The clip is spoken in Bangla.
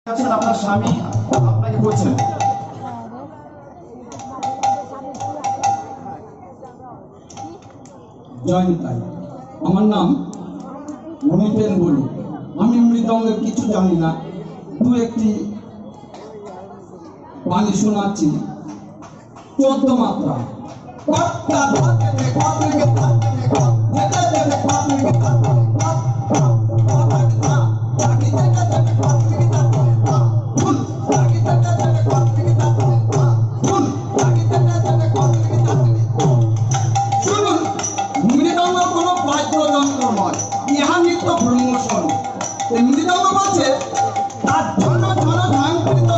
আপনার স্বামী আপনাকে বলছেন জয়ন্তাই আমার নাম মনিপেন বলি। আমি মৃদঙ্গের কিছু জানি না, দু একটি বাণী শোনাচ্ছি। 14 মাত্রা মৃদঙ্গ কোনো বাদ্যযন্ত্র নয়, ইহা নিত্য ব্রহ্মস্বরূপ। মৃদঙ্গ বলছে তার ঝন ঝন ঝাঙ্কৃত